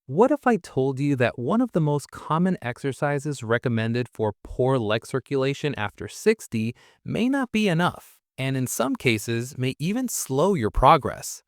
What if I told you that one of the most common exercises recommended for poor leg circulation after 60 may not be enough, and in some cases may even slow your progress?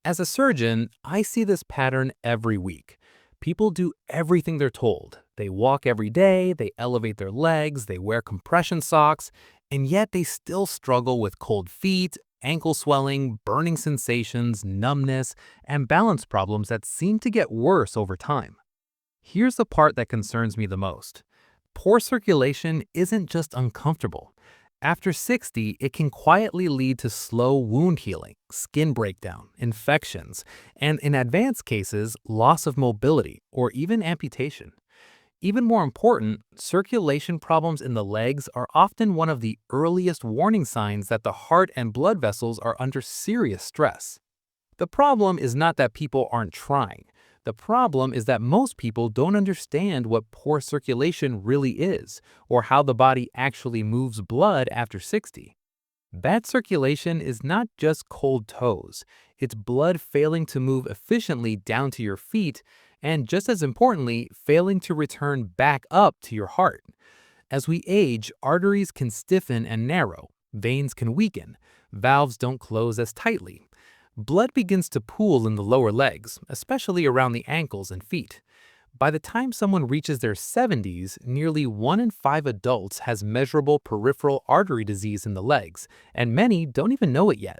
As a surgeon, I see this pattern every week. People do everything they're told. They walk every day, they elevate their legs, they wear compression socks, and yet they still struggle with cold feet, ankle swelling, burning sensations, numbness, and balance problems that seem to get worse over time. Here's the part that concerns me the most. Poor circulation isn't just uncomfortable. After 60, it can quietly lead to slow wound healing, skin breakdown, infections, and in advanced cases, loss of mobility or even amputation. Even more important, circulation problems in the legs are often one of the earliest warning signs that the heart and blood vessels are under serious stress. The problem is not that people aren't trying. The problem is that most people don't understand what poor circulation really is, or how the body actually moves blood after 60. Bad circulation is not just cold toes. It's blood failing to move efficiently down to your feet, and just as importantly, failing to return back up to your heart. As we age, arteries can stiffen and narrow, veins can weaken, valves don't close as tightly. Blood begins to pool in the lower legs, especially around the ankles and feet. By the time someone reaches their 70s, nearly 1 in 5 adults has measurable peripheral artery disease in the legs, and many don't even know it yet.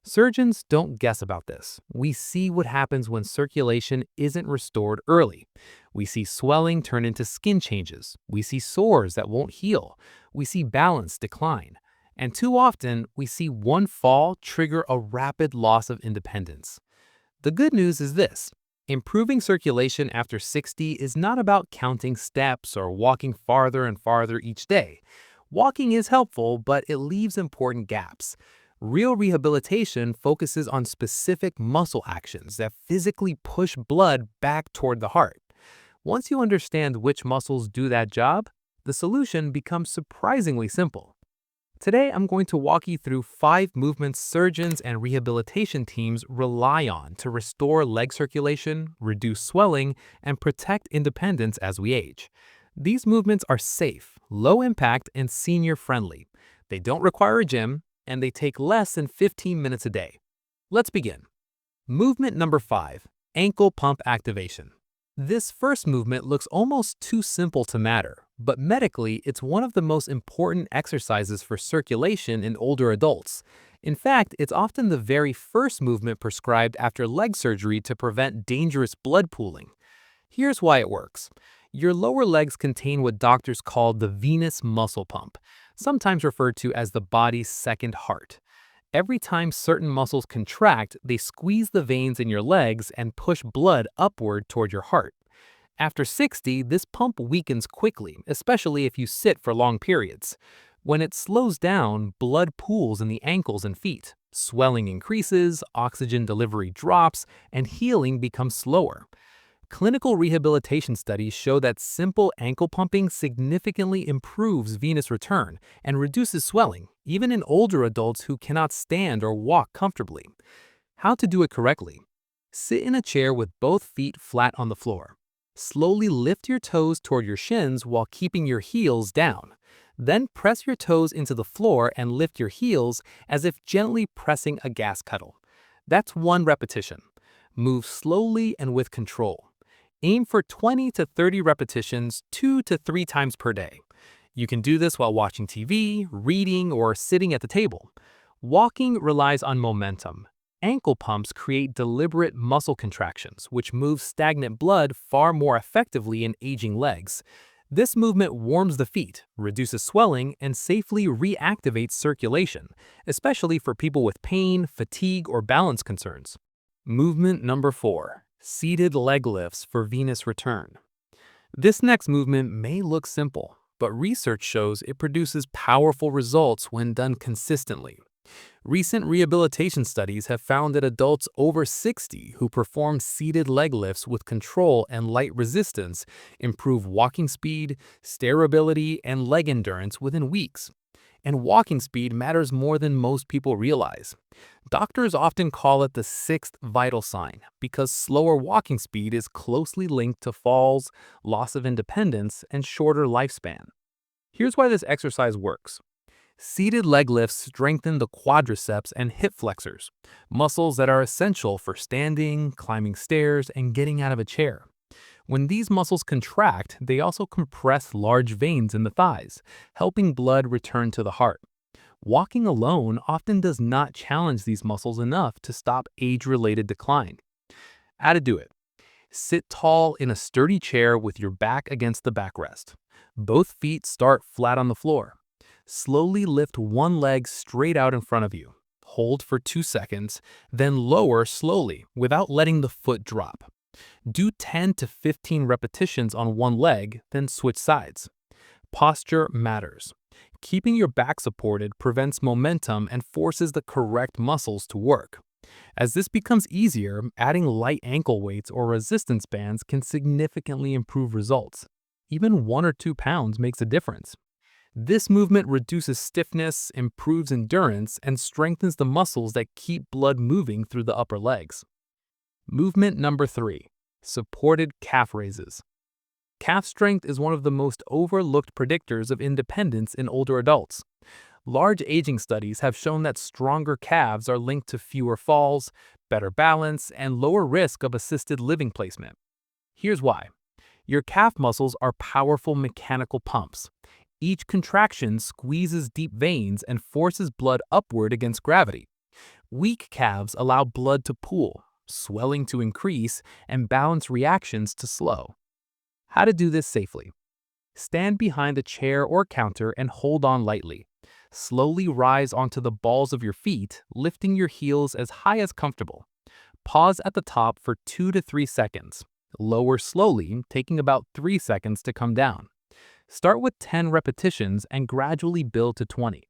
Surgeons don't guess about this. We see what happens when circulation isn't restored early. We see swelling turn into skin changes. We see sores that won't heal. We see balance decline. And too often, we see one fall trigger a rapid loss of independence. The good news is this. Improving circulation after 60 is not about counting steps or walking farther and farther each day. Walking is helpful, but it leaves important gaps. Real rehabilitation focuses on specific muscle actions that physically push blood back toward the heart. Once you understand which muscles do that job, the solution becomes surprisingly simple. Today, I'm going to walk you through 5 movements surgeons and rehabilitation teams rely on to restore leg circulation, reduce swelling, and protect independence as we age. These movements are safe, low impact, and senior friendly. They don't require a gym, and they take less than 15 minutes a day. Let's begin. Movement number 5, ankle pump activation. This first movement looks almost too simple to matter, but medically, it's one of the most important exercises for circulation in older adults. In fact, it's often the very first movement prescribed after leg surgery to prevent dangerous blood pooling. Here's why it works. Your lower legs contain what doctors call the venous muscle pump, sometimes referred to as the body's second heart. Every time certain muscles contract, they squeeze the veins in your legs and push blood upward toward your heart. After 60, this pump weakens quickly, especially if you sit for long periods. When it slows down, blood pools in the ankles and feet. Swelling increases, oxygen delivery drops, and healing becomes slower. Clinical rehabilitation studies show that simple ankle pumping significantly improves venous return and reduces swelling, even in older adults who cannot stand or walk comfortably. How to do it correctly? Sit in a chair with both feet flat on the floor. Slowly lift your toes toward your shins while keeping your heels down. Then press your toes into the floor and lift your heels as if gently pressing a gas kettle. That's 1 repetition. Move slowly and with control. Aim for 20 to 30 repetitions 2 to 3 times per day. You can do this while watching TV, reading, or sitting at the table. Walking relies on momentum. Ankle pumps create deliberate muscle contractions, which move stagnant blood far more effectively in aging legs. This movement warms the feet, reduces swelling, and safely reactivates circulation, especially for people with pain, fatigue, or balance concerns. Movement number 4. Seated leg lifts for venous return. This next movement may look simple, but research shows it produces powerful results when done consistently. Recent rehabilitation studies have found that adults over 60 who perform seated leg lifts with control and light resistance improve walking speed, stairability, and leg endurance within weeks. and walking speed matters more than most people realize. Doctors often call it the sixth vital sign because slower walking speed is closely linked to falls, loss of independence, and shorter lifespan. Here's why this exercise works. Seated leg lifts strengthen the quadriceps and hip flexors, muscles that are essential for standing, climbing stairs, and getting out of a chair. When these muscles contract, they also compress large veins in the thighs, helping blood return to the heart. Walking alone often does not challenge these muscles enough to stop age-related decline. How to do it. Sit tall in a sturdy chair with your back against the backrest. Both feet start flat on the floor. Slowly lift one leg straight out in front of you. Hold for 2 seconds, then lower slowly without letting the foot drop. Do 10 to 15 repetitions on one leg, then switch sides. Posture matters. Keeping your back supported prevents momentum and forces the correct muscles to work. As this becomes easier, adding light ankle weights or resistance bands can significantly improve results. Even 1 or 2 pounds makes a difference. This movement reduces stiffness, improves endurance, and strengthens the muscles that keep blood moving through the upper legs. Movement number 3. Supported calf raises. Calf strength is one of the most overlooked predictors of independence in older adults. Large aging studies have shown that stronger calves are linked to fewer falls, better balance, and lower risk of assisted living placement. Here's why. Your calf muscles are powerful mechanical pumps. Each contraction squeezes deep veins and forces blood upward against gravity. Weak calves allow blood to pool, swelling to increase, and balance reactions to slow. How to do this safely. Stand behind a chair or counter and hold on lightly. Slowly rise onto the balls of your feet, lifting your heels as high as comfortable. Pause at the top for 2 to 3 seconds. Lower slowly, taking about 3 seconds to come down. Start with 10 repetitions and gradually build to 20.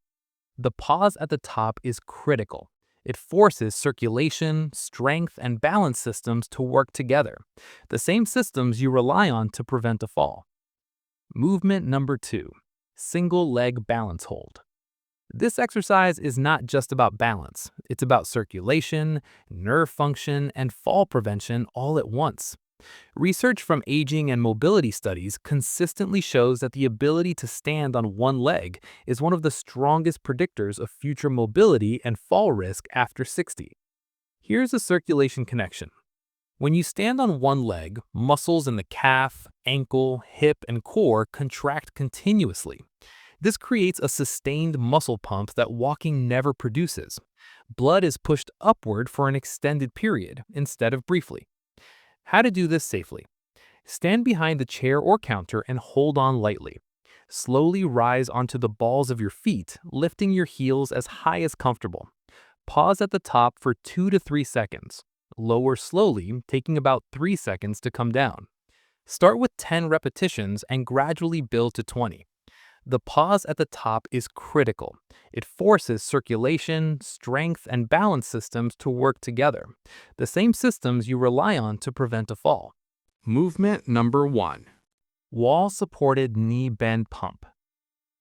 The pause at the top is critical. It forces circulation, strength, and balance systems to work together, the same systems you rely on to prevent a fall. Movement number 2. Single leg balance hold. This exercise is not just about balance. It's about circulation, nerve function, and fall prevention all at once. Research from aging and mobility studies consistently shows that the ability to stand on one leg is one of the strongest predictors of future mobility and fall risk after 60. Here's a circulation connection. When you stand on one leg, muscles in the calf, ankle, hip, and core contract continuously. This creates a sustained muscle pump that walking never produces. Blood is pushed upward for an extended period instead of briefly. How to do this safely. Stand behind the chair or counter and hold on lightly. Slowly rise onto the balls of your feet, lifting your heels as high as comfortable. Pause at the top for 2 to 3 seconds. Lower slowly, taking about 3 seconds to come down. Start with 10 repetitions and gradually build to 20. The pause at the top is critical. It forces circulation, strength, and balance systems to work together, the same systems you rely on to prevent a fall. Movement number 1. Wall-supported knee bend pump.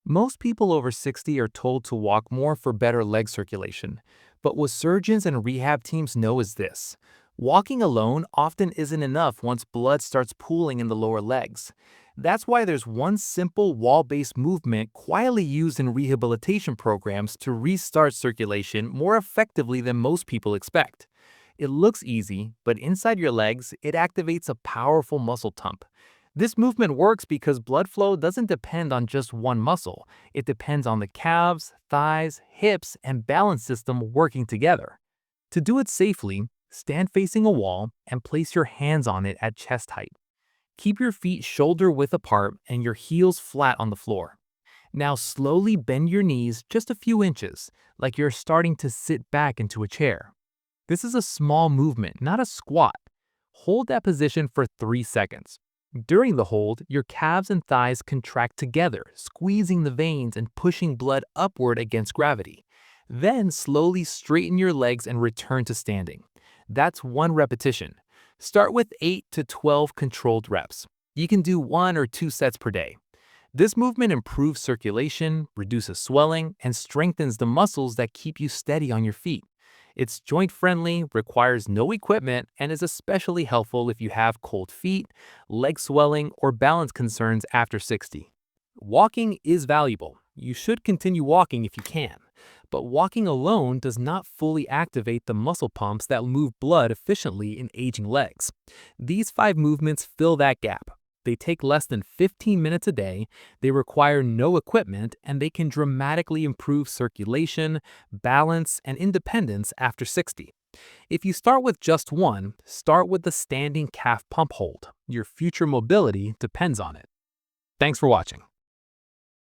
Most people over 60 are told to walk more for better leg circulation, but what surgeons and rehab teams know is this. Walking alone often isn't enough once blood starts pooling in the lower legs. That's why there's one simple wall-based movement quietly used in rehabilitation programs to restart circulation more effectively than most people expect. It looks easy, but inside your legs, it activates a powerful muscle pump. This movement works because blood flow doesn't depend on just one muscle. It depends on the calves, thighs, hips, and balance system working together. To do it safely, stand facing a wall and place your hands on it at chest height. Keep your feet shoulder-width apart and your heels flat on the floor. Now slowly bend your knees just a few inches, like you're starting to sit back into a chair. This is a small movement, not a squat. Hold that position for 3 seconds. During the hold, your calves and thighs contract together, squeezing the veins and pushing blood upward against gravity. Then slowly straighten your legs and return to standing. That's 1 repetition. Start with 8 to 12 controlled reps. You can do 1 or 2 sets per day. This movement improves circulation, reduces swelling, and strengthens the muscles that keep you steady on your feet. It's joint friendly, requires no equipment, and is especially helpful if you have cold feet, leg swelling, or balance concerns after 60. Walking is valuable. You should continue walking if you can. But walking alone does not fully activate the muscle pumps that move blood efficiently in aging legs. These 5 movements fill that gap. They take less than 15 minutes a day, they require no equipment, and they can dramatically improve circulation, balance, and independence after 60. If you start with just one, start with the standing calf pump hold. Your future mobility depends on it. Thanks for watching.